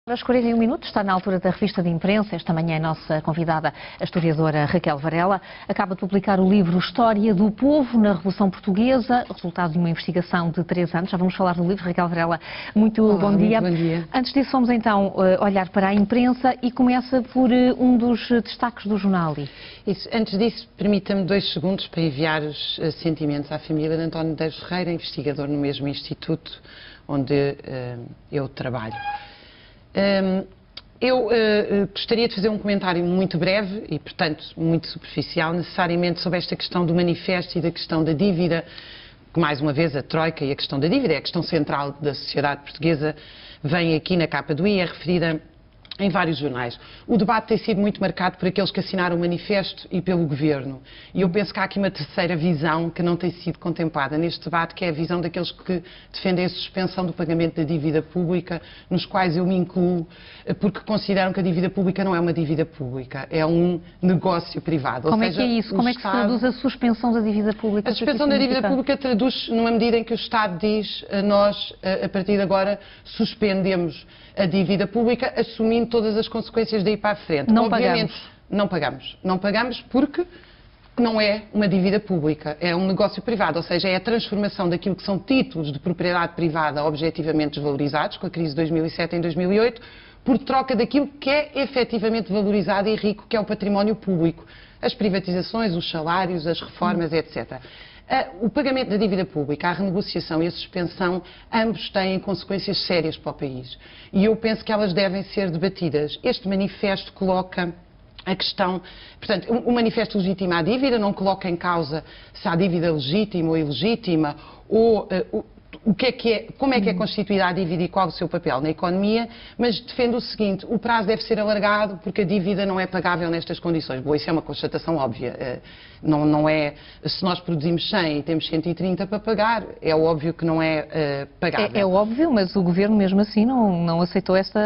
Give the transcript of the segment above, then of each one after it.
Às 41 minutos, está na altura da revista de imprensa. Esta manhã a nossa convidada, a historiadora Raquel Varela, acaba de publicar o livro História do Povo na Revolução Portuguesa, resultado de uma investigação de 3 anos. Já vamos falar do livro. Raquel Varela, muito bom dia. Muito bom dia. Antes disso, vamos então olhar para a imprensa e começa por um dos destaques do jornal. Antes disso, permita-me 2 segundos para enviar os sentimentos à família de António Medeiros Ferreira, investigador no mesmo instituto onde eu trabalho. Eu gostaria de fazer um comentário muito breve e, portanto, muito superficial, necessariamente sobre esta questão do manifesto e da questão da dívida, que, mais uma vez, a Troika e a questão da dívida é a questão central da sociedade portuguesa, vem aqui na capa do I, é referida em vários jornais. O debate tem sido muito marcado por aqueles que assinaram o manifesto e pelo governo. E eu penso que há aqui uma terceira visão que não tem sido contemplada neste debate, que é a visão daqueles que defendem a suspensão do pagamento da dívida pública, nos quais eu me incluo, porque consideram que a dívida pública não é uma dívida pública, é um negócio privado. Como é que é isso? Como é que se traduz a suspensão da dívida pública? A suspensão da dívida pública traduz numa medida em que o Estado diz nós, a partir de agora, suspendemos a dívida pública, assumindo todas as consequências daí para a frente. Não Obviamente, pagamos. não pagamos. Não pagamos porque não é uma dívida pública, é um negócio privado, ou seja, é a transformação daquilo que são títulos de propriedade privada objetivamente desvalorizados, com a crise de 2007 em 2008, por troca daquilo que é efetivamente valorizado e rico, que é o património público. As privatizações, os salários, as reformas, etc. O pagamento da dívida pública, a renegociação e a suspensão, ambos têm consequências sérias para o país. E eu penso que elas devem ser debatidas. Este manifesto coloca a questão, portanto, o manifesto legitima a dívida, não coloca em causa se há dívida legítima ou ilegítima, ou como é que é constituída a dívida e qual o seu papel na economia, mas defende o seguinte: o prazo deve ser alargado porque a dívida não é pagável nestas condições. Bom, isso é uma constatação óbvia. Não é, se nós produzimos 100 e temos 130 para pagar, é óbvio que não é pagável. É óbvio, mas o Governo mesmo assim não aceitou essa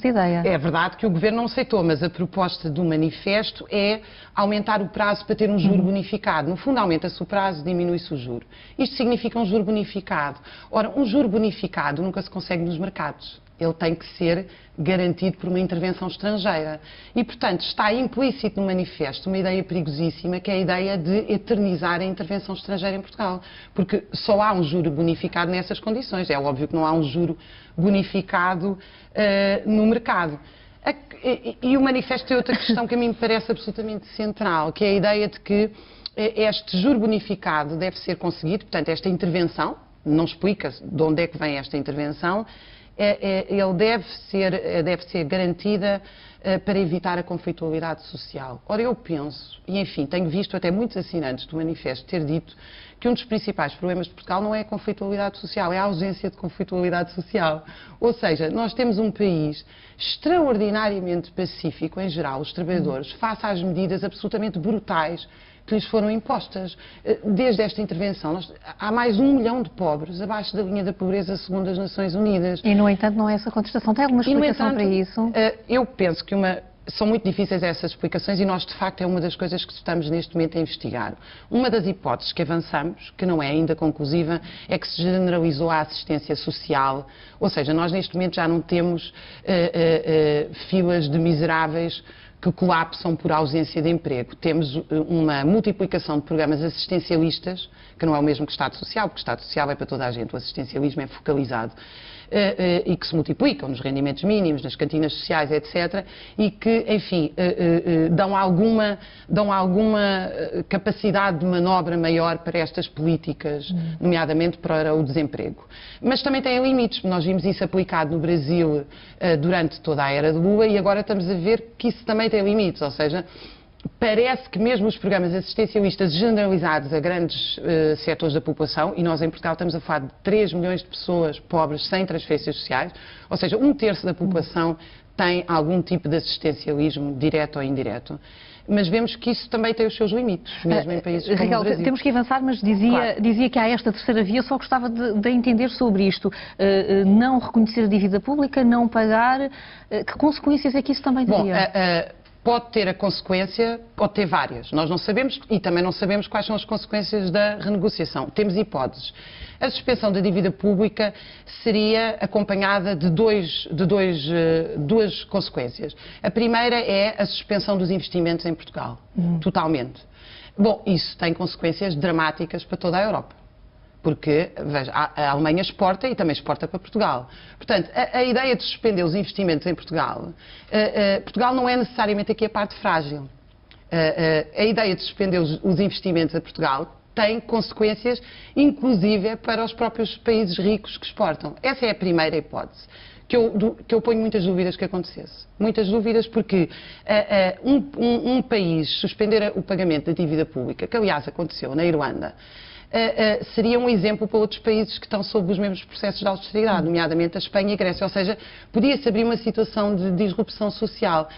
ideia. É verdade que o Governo não aceitou, mas a proposta do manifesto é aumentar o prazo para ter um juro bonificado. No fundo, aumenta-se o prazo, diminui-se o juro. Isto significa um juro bonificado. Ora, um juro bonificado nunca se consegue nos mercados. Ele tem que ser garantido por uma intervenção estrangeira. E, portanto, está implícito no manifesto uma ideia perigosíssima, que é a ideia de eternizar a intervenção estrangeira em Portugal. Porque só há um juro bonificado nessas condições. É óbvio que não há um juro bonificado no mercado. E o manifesto tem outra questão que a mim me parece absolutamente central, que é a ideia de que este juro bonificado deve ser conseguido, portanto, esta intervenção, não explica de onde é que vem esta intervenção, ele deve ser garantida para evitar a conflitualidade social. Ora, eu penso, e enfim, tenho visto até muitos assinantes do manifesto ter dito que um dos principais problemas de Portugal não é a conflitualidade social, é a ausência de conflitualidade social. Ou seja, nós temos um país extraordinariamente pacífico, em geral, os trabalhadores, face às medidas absolutamente brutais que lhes foram impostas. Desde esta intervenção, há mais de 1 milhão de pobres abaixo da linha da pobreza segundo as Nações Unidas. E, no entanto, não é essa contestação. Tem alguma explicação para isso? Eu penso que são muito difíceis essas explicações e nós, de facto, é uma das coisas que estamos neste momento a investigar. Uma das hipóteses que avançamos, que não é ainda conclusiva, é que se generalizou a assistência social, ou seja, nós neste momento já não temos filas de miseráveis que colapsam por ausência de emprego. Temos uma multiplicação de programas assistencialistas, que não é o mesmo que o Estado Social, porque o Estado Social é para toda a gente, o assistencialismo é focalizado, e que se multiplicam nos rendimentos mínimos, nas cantinas sociais, etc., e que, enfim, dão alguma capacidade de manobra maior para estas políticas, nomeadamente para o desemprego. Mas também têm limites. Nós vimos isso aplicado no Brasil durante toda a era de Lula e agora estamos a ver que isso também tem limites, ou seja, parece que mesmo os programas assistencialistas generalizados a grandes setores da população, e nós em Portugal estamos a falar de 3 milhões de pessoas pobres sem transferências sociais, ou seja, 1/3 da população tem algum tipo de assistencialismo, direto ou indireto. Mas vemos que isso também tem os seus limites, mesmo em países como Raquel, o Brasil. temos que avançar, mas dizia que há esta terceira via, só gostava de entender sobre isto. Não reconhecer a dívida pública, não pagar, que consequências é que isso também teria? pode ter a consequência, pode ter várias. Nós não sabemos e também não sabemos quais são as consequências da renegociação. Temos hipóteses. A suspensão da dívida pública seria acompanhada de duas consequências. A primeira é a suspensão dos investimentos em Portugal, totalmente. Bom, isso tem consequências dramáticas para toda a Europa. Porque, veja, a Alemanha exporta e também exporta para Portugal. Portanto, a ideia de suspender os investimentos em Portugal, Portugal não é necessariamente aqui a parte frágil. A ideia de suspender os investimentos a Portugal tem consequências, inclusive, para os próprios países ricos que exportam. Essa é a primeira hipótese. Que eu ponho muitas dúvidas que acontecesse. Muitas dúvidas porque um país suspender o pagamento da dívida pública, que aliás aconteceu na Irlanda, seria um exemplo para outros países que estão sob os mesmos processos de austeridade, nomeadamente a Espanha e a Grécia. Ou seja, podia-se abrir uma situação de disrupção social.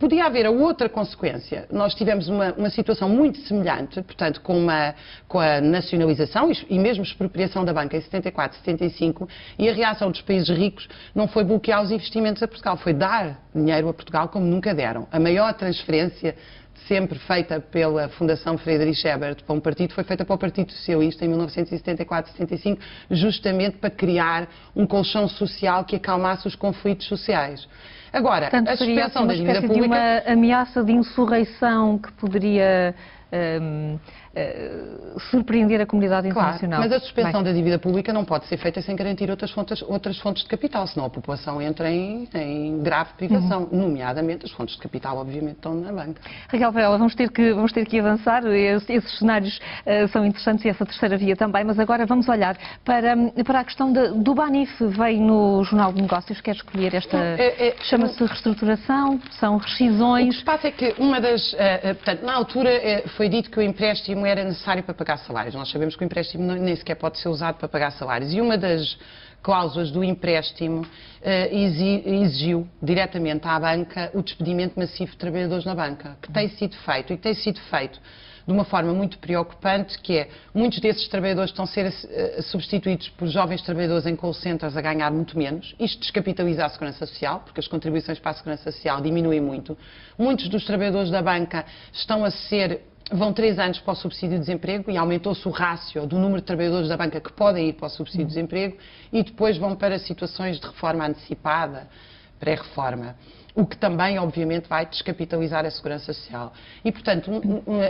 Podia haver a outra consequência. Nós tivemos uma situação muito semelhante, portanto, com a nacionalização e mesmo expropriação da banca em 74, 75, e a reação dos países ricos não foi bloquear os investimentos a Portugal, foi dar dinheiro a Portugal como nunca deram. A maior transferência sempre feita pela Fundação Friedrich Ebert para um partido foi feita para o Partido Socialista em 1974-75, justamente para criar um colchão social que acalmasse os conflitos sociais. Agora, portanto, a suspensão da dívida pública... de uma ameaça de insurreição que poderia surpreender a comunidade internacional. Claro, mas a suspensão da dívida pública não pode ser feita sem garantir outras fontes de capital, senão a população entra em grave privação, nomeadamente as fontes de capital, obviamente, estão na banca. Raquel Varela, vamos ter que avançar, esses cenários são interessantes e essa terceira via também, mas agora vamos olhar para a questão do Banif. Veio no Jornal de Negócios, quer escolher esta... Chama-se reestruturação, são rescisões... O que se passa é que portanto, na altura foi dito que o empréstimo era necessário para pagar salários. Nós sabemos que o empréstimo nem sequer pode ser usado para pagar salários. E uma das cláusulas do empréstimo exigiu diretamente à banca o despedimento massivo de trabalhadores na banca, que tem sido feito e que tem sido feito de uma forma muito preocupante, que é, muitos desses trabalhadores estão a ser substituídos por jovens trabalhadores em call centers a ganhar muito menos. Isto descapitaliza a Segurança Social, porque as contribuições para a Segurança Social diminuem muito. Muitos dos trabalhadores da banca vão 3 anos para o subsídio de desemprego e aumentou-se o rácio do número de trabalhadores da banca que podem ir para o subsídio de desemprego e depois vão para situações de reforma antecipada, pré-reforma. O que também, obviamente, vai descapitalizar a Segurança Social. E, portanto,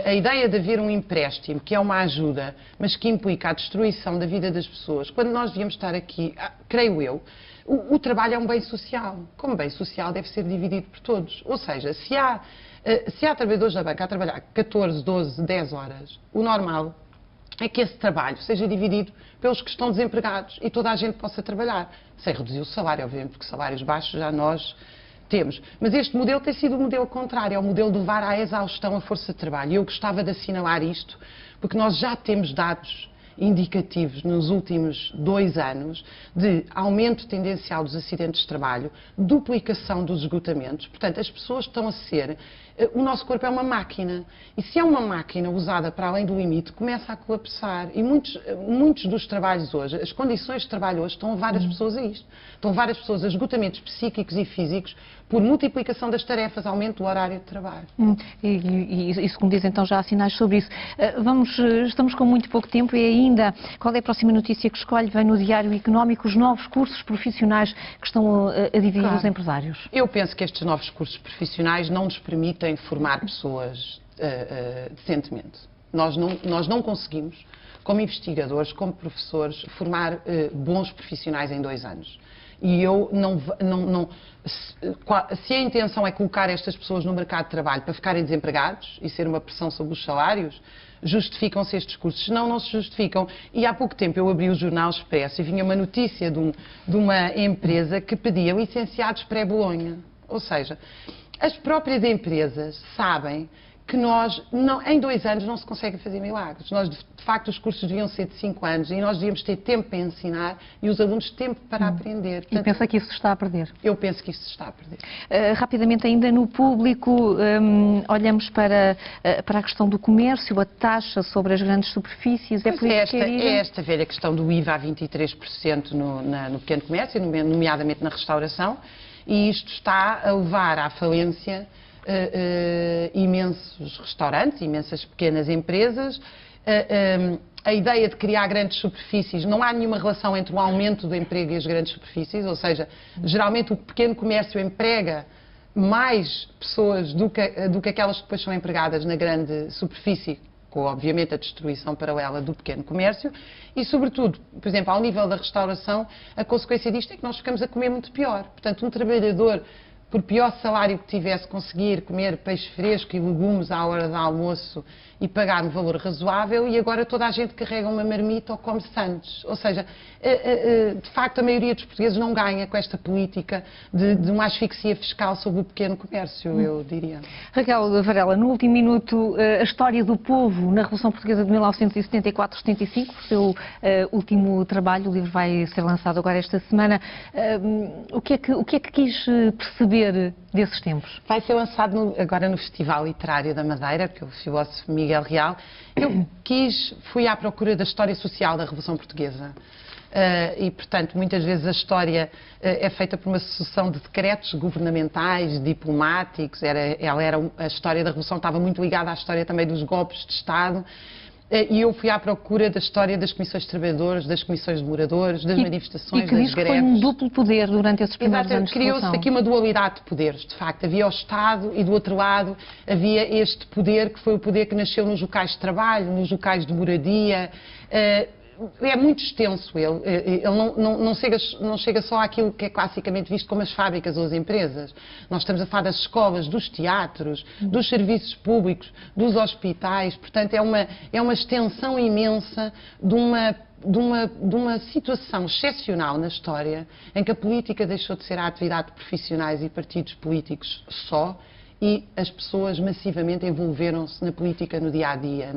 a ideia de haver um empréstimo, que é uma ajuda, mas que implica a destruição da vida das pessoas, quando nós devíamos estar aqui, creio eu, o trabalho é um bem social. Como bem social deve ser dividido por todos. Ou seja, se há trabalhadores da banca a trabalhar 14, 12, 10 horas, o normal é que esse trabalho seja dividido pelos que estão desempregados e toda a gente possa trabalhar, sem reduzir o salário, obviamente, porque salários baixos já nós temos. Mas este modelo tem sido o modelo contrário, é o modelo de levar à exaustão a força de trabalho. E eu gostava de assinalar isto, porque nós já temos dados indicativos nos últimos 2 anos de aumento tendencial dos acidentes de trabalho, duplicação dos esgotamentos. Portanto, as pessoas estão a ser... O nosso corpo é uma máquina. E se é uma máquina usada para além do limite, começa a colapsar. E muitos dos trabalhos hoje, as condições de trabalho hoje, estão a levar as pessoas a isto. Estão a levar as pessoas a esgotamentos psíquicos e físicos por multiplicação das tarefas, aumento do horário de trabalho. E como dizem, então já há sinais sobre isso. Estamos com muito pouco tempo e ainda, qual é a próxima notícia que escolhe? Vem no Diário Económico os novos cursos profissionais que estão a dividir os empresários. Eu penso que estes novos cursos profissionais não nos permitem formar pessoas decentemente. Nós não conseguimos, como investigadores, como professores, formar bons profissionais em 2 anos. E eu se a intenção é colocar estas pessoas no mercado de trabalho para ficarem desempregados e ser uma pressão sobre os salários, justificam-se estes cursos. Senão, não se justificam. E há pouco tempo eu abri o Jornal Expresso e vinha uma notícia de uma empresa que pedia licenciados pré-Bolonha. Ou seja, as próprias empresas sabem que em 2 anos não se consegue fazer milagres. De facto, os cursos deviam ser de 5 anos e nós devíamos ter tempo para ensinar e os alunos tempo para aprender. Portanto, e pensa que isso se está a perder? Eu penso que isso se está a perder. Rapidamente, ainda no público, olhamos para a questão do comércio, a taxa sobre as grandes superfícies. É esta velha questão do IVA a 23% no pequeno comércio, nomeadamente na restauração, e isto está a levar à falência imensos restaurantes, imensas pequenas empresas. A ideia de criar grandes superfícies, não há nenhuma relação entre o aumento do emprego e as grandes superfícies, ou seja, geralmente o pequeno comércio emprega mais pessoas do que aquelas que depois são empregadas na grande superfície, com obviamente a destruição paralela do pequeno comércio e, sobretudo, por exemplo, ao nível da restauração, a consequência disto é que nós ficamos a comer muito pior. Portanto, um trabalhador, por pior salário que tivesse, conseguir comer peixe fresco e legumes à hora do almoço e pagar um valor razoável, e agora toda a gente carrega uma marmita ou come sandes. Ou seja, de facto a maioria dos portugueses não ganha com esta política de uma asfixia fiscal sobre o pequeno comércio, eu diria. Raquel Varela, no último minuto, a história do povo na Revolução Portuguesa de 1974-75, o seu último trabalho, o livro vai ser lançado agora esta semana. O que é que quis perceber desses tempos? Vai ser lançado agora no Festival Literário da Madeira, que o filósofo Miguel Real. Eu fui à procura da história social da Revolução Portuguesa. E, portanto, muitas vezes a história é feita por uma sucessão de decretos governamentais, diplomáticos. A história da Revolução estava muito ligada à história também dos golpes de Estado. E eu fui à procura da história das comissões de trabalhadores, das comissões de moradores, das manifestações, das greves. E que diz que foi um duplo poder durante esses primeiros anos de Revolução. Criou-se aqui uma dualidade de poderes, de facto. Havia o Estado e, do outro lado, havia este poder, que foi o poder que nasceu nos locais de trabalho, nos locais de moradia. É muito extenso ele não chega só àquilo que é classicamente visto como as fábricas ou as empresas. Nós estamos a falar das escolas, dos teatros, dos serviços públicos, dos hospitais, portanto é uma extensão imensa de uma situação excepcional na história em que a política deixou de ser a atividade de profissionais e partidos políticos só, e as pessoas massivamente envolveram-se na política no dia-a-dia.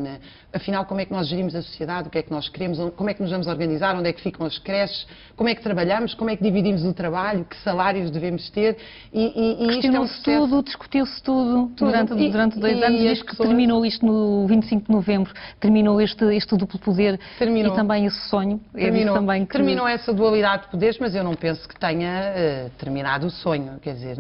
Afinal, como é que nós gerimos a sociedade, o que é que nós queremos, como é que nos vamos organizar, onde é que ficam as creches, como é que trabalhamos, como é que dividimos o trabalho, que salários devemos ter. Questionou-se tudo, discutiu-se tudo durante 2 anos, diz que terminou isto no 25 de novembro, terminou este duplo poder e também esse sonho. Terminou essa dualidade de poderes, mas eu não penso que tenha terminado o sonho, quer dizer,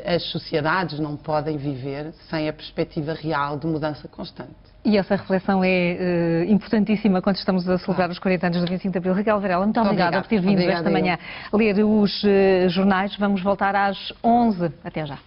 as sociedades não podem viver sem a perspectiva real de mudança constante. E essa reflexão é importantíssima quando estamos a celebrar os 40 anos do 25 de Abril. Raquel Varela, muito obrigada por ter vindo esta manhã ler os jornais. Vamos voltar às 11. Até já.